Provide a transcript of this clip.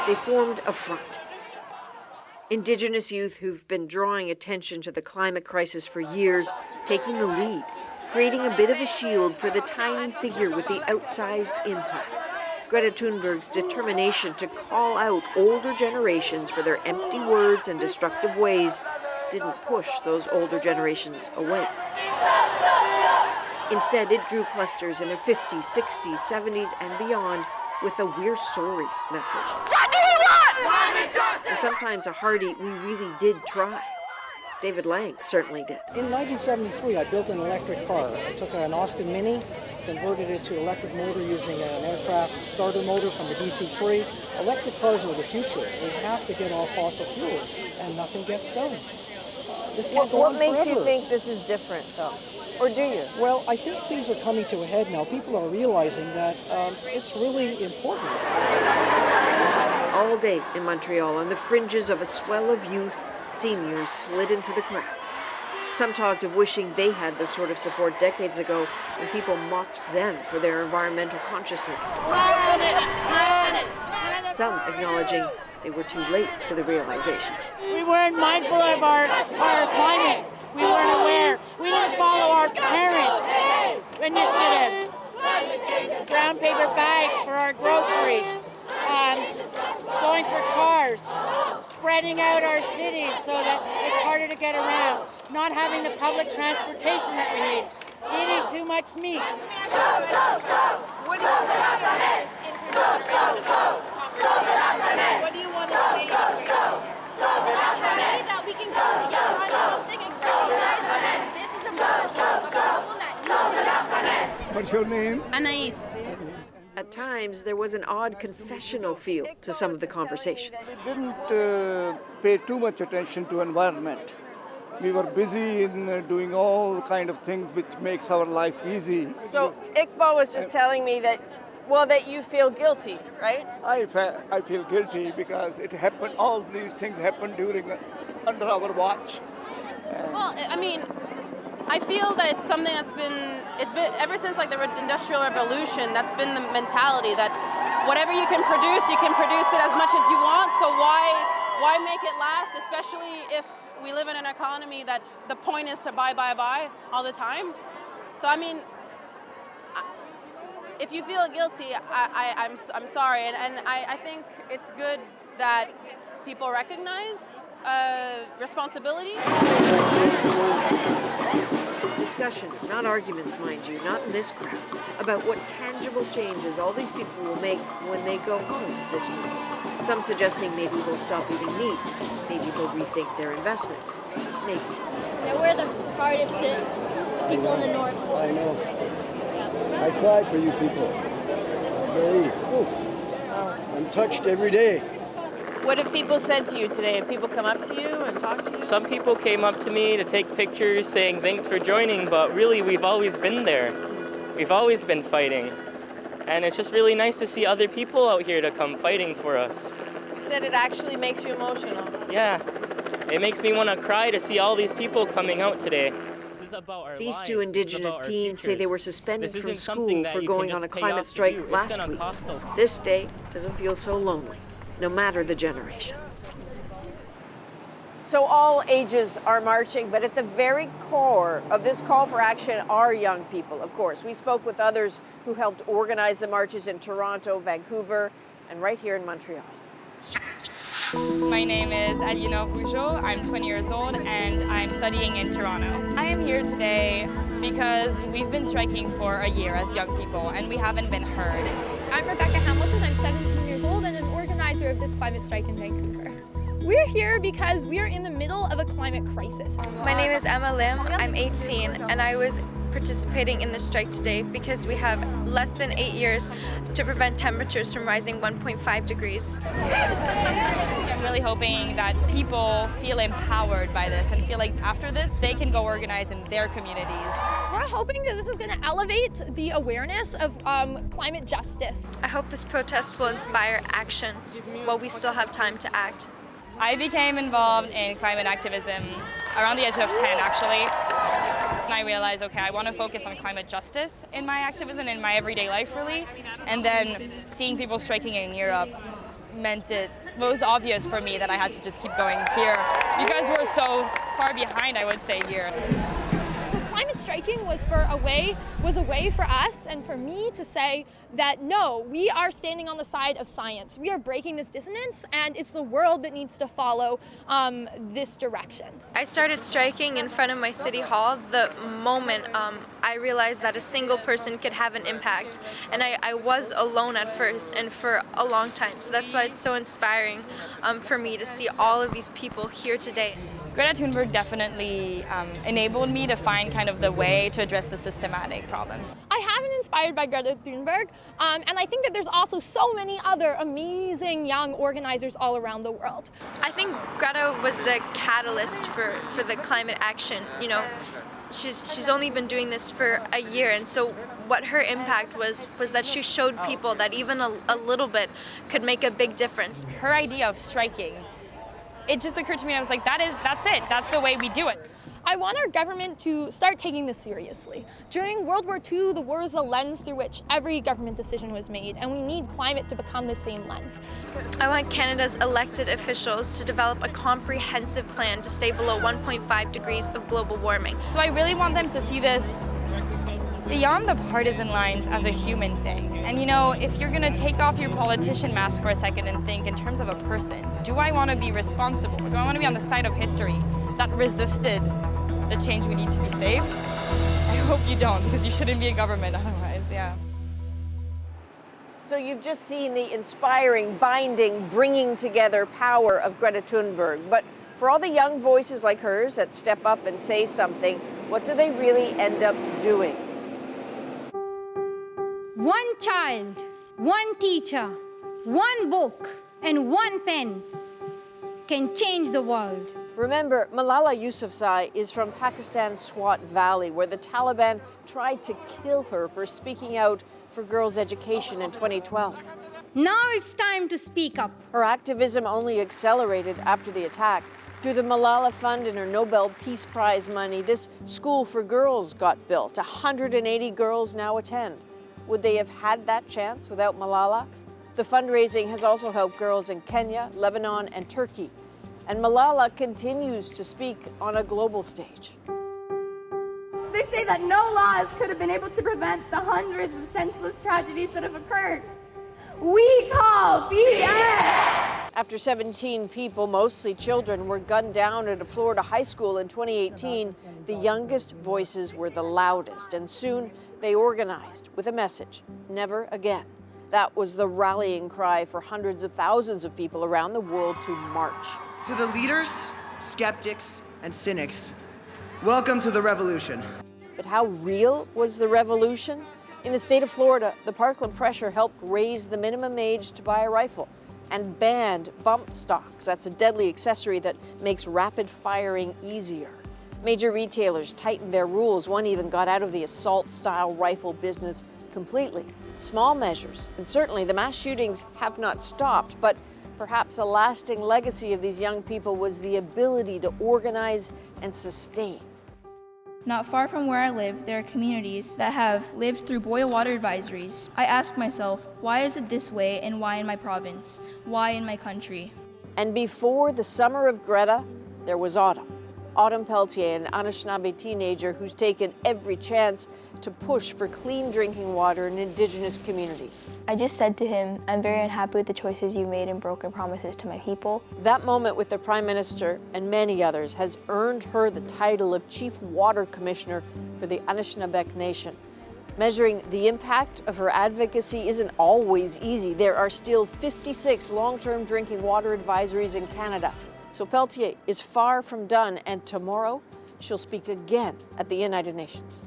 they formed a front. Indigenous youth who've been drawing attention to the climate crisis for years, taking the lead, creating a bit of a shield for the tiny figure with the outsized impact. Greta Thunberg's determination to call out older generations for their empty words and destructive ways didn't push those older generations away. Instead, it drew clusters in their 50s, 60s, 70s, and beyond with a "we're sorry" message. What do we want? And sometimes a hearty "we really did try." David Lang certainly did. In 1973, I built an electric car. I took an Austin Mini, converted it to electric motor using an aircraft starter motor from the DC-3. Electric cars are the future. We have to get off fossil fuels, and nothing gets done. This can't go on What makes forever. you think this is different, though? Or do you? Well, I think things are coming to a head now. People are realizing that it's really important. All day in Montreal, on the fringes of a swell of youth, seniors slid into the crowds. Some talked of wishing they had this sort of support decades ago when people mocked them for their environmental consciousness. Some acknowledging they were too late to the realization. We weren't mindful of our climate. We weren't aware. We didn't follow our parents' initiatives. Brown paper bags for our groceries. Going for cars. Spreading out our cities so that it's harder to get around. Not having the public transportation that we need. Eating too much meat. What do you want to say That we can come together on something and recognize that this is a problem that needs to be addressed. What's your name? Anais. At times, there was an odd confessional feel to some of the conversations. We didn't pay too much attention to environment. We were busy in doing all kind of things which makes our life easy. So Iqbal was just telling me that, well, that you feel guilty, right? I feel guilty because it happened. All these things happened under our watch. Well, I mean, I feel that it's something it's been ever since like the Industrial Revolution. That's been the mentality that whatever you can produce it as much as you want. So why make it last? Especially if we live in an economy that the point is to buy all the time. So I mean, if you feel guilty, I'm sorry, and I think it's good that people recognize responsibility. Discussions, not arguments, mind you, not in this crowd, about what tangible changes all these people will make when they go home this night. Some suggesting maybe they'll stop eating meat, maybe they'll rethink their investments, maybe. Now we're the hardest hit people in the north. I know. I cry for you people. I'm touched every day. What have people said to you today? Have people come up to you and talk to you? Some people came up to me to take pictures saying thanks for joining, but really we've always been there. We've always been fighting. And it's just really nice to see other people out here to come fighting for us. You said it actually makes you emotional. Yeah, it makes me want to cry to see all these people coming out today. These two Indigenous teens say they were suspended from school for going on a climate strike last week. This day doesn't feel so lonely, no matter the generation. So all ages are marching, but at the very core of this call for action are young people, of course. We spoke with others who helped organize the marches in Toronto, Vancouver, and right here in Montreal. My name is Alina Rougeau. I'm 20 years old and I'm studying in Toronto. I am here today because we've been striking for a year as young people and we haven't been heard. I'm Rebecca Hamilton. I'm 17 years old and an organizer of this climate strike in Vancouver. We're here because we are in the middle of a climate crisis. My name is Emma Lim. I'm 18 and I was participating in the strike today because we have less than 8 years to prevent temperatures from rising 1.5 degrees. I'm really hoping that people feel empowered by this and feel like after this they can go organize in their communities. We're hoping that this is going to elevate the awareness of climate justice. I hope this protest will inspire action while we still have time to act. I became involved in climate activism around the age of 10 actually. And I realized, okay, I want to focus on climate justice in my activism, in my everyday life really. And then seeing people striking in Europe was obvious for me that I had to just keep going here because we're so far behind, I would say, here. So climate striking was a way for us and for me to say that no, we are standing on the side of science. We are breaking this dissonance, and it's the world that needs to follow this direction. I started striking in front of my city hall the moment I realized that a single person could have an impact. And I was alone at first and for a long time. So that's why it's so inspiring for me to see all of these people here today. Greta Thunberg definitely enabled me to find kind of the way to address the systematic problems. I have been inspired by Greta Thunberg, and I think that there's also so many other amazing young organizers all around the world. I think Greta was the catalyst for the climate action. You know, she's only been doing this for a year, and so what her impact was that she showed people that even a little bit could make a big difference. Her idea of striking, it just occurred to me, I was like, that's it, that's the way we do it. I want our government to start taking this seriously. During World War II, the war was the lens through which every government decision was made, and we need climate to become the same lens. I want Canada's elected officials to develop a comprehensive plan to stay below 1.5 degrees of global warming. So I really want them to see this beyond the partisan lines as a human thing. And you know, if you're gonna take off your politician mask for a second and think in terms of a person, do I wanna be responsible? Do I wanna be on the side of history that resisted the change we need to be saved? I hope you don't, because you shouldn't be in government otherwise, yeah. So you've just seen the inspiring, binding, bringing together power of Greta Thunberg. But for all the young voices like hers that step up and say something, what do they really end up doing? One child, one teacher, one book, and one pen can change the world. Remember, Malala Yousafzai is from Pakistan's Swat Valley, where the Taliban tried to kill her for speaking out for girls' education in 2012. Now it's time to speak up. Her activism only accelerated after the attack. Through the Malala Fund and her Nobel Peace Prize money, this school for girls got built. 180 girls now attend. Would they have had that chance without Malala? The fundraising has also helped girls in Kenya, Lebanon, and Turkey. And Malala continues to speak on a global stage. They say that no laws could have been able to prevent the hundreds of senseless tragedies that have occurred. We call BS! After 17 people, mostly children, were gunned down at a Florida high school in 2018, the youngest voices were the loudest, and soon they organized with a message: never again. That was the rallying cry for hundreds of thousands of people around the world to march. To the leaders, skeptics, and cynics, welcome to the revolution. But how real was the revolution? In the state of Florida, the Parkland pressure helped raise the minimum age to buy a rifle and banned bump stocks. That's a deadly accessory that makes rapid firing easier. Major retailers tightened their rules. One even got out of the assault-style rifle business completely. Small measures, and certainly the mass shootings have not stopped, but perhaps a lasting legacy of these young people was the ability to organize and sustain. Not far from where I live, there are communities that have lived through boil water advisories. I ask myself, why is it this way, and why in my province? Why in my country? And before the summer of Greta, there was autumn. Autumn Pelletier, an Anishinaabe teenager who's taken every chance to push for clean drinking water in Indigenous communities. I just said to him, I'm very unhappy with the choices you made and broken promises to my people. That moment with the Prime Minister and many others has earned her the title of Chief Water Commissioner for the Anishinaabe Nation. Measuring the impact of her advocacy isn't always easy. There are still 56 long-term drinking water advisories in Canada. So Pelletier is far from done, and tomorrow she'll speak again at the United Nations.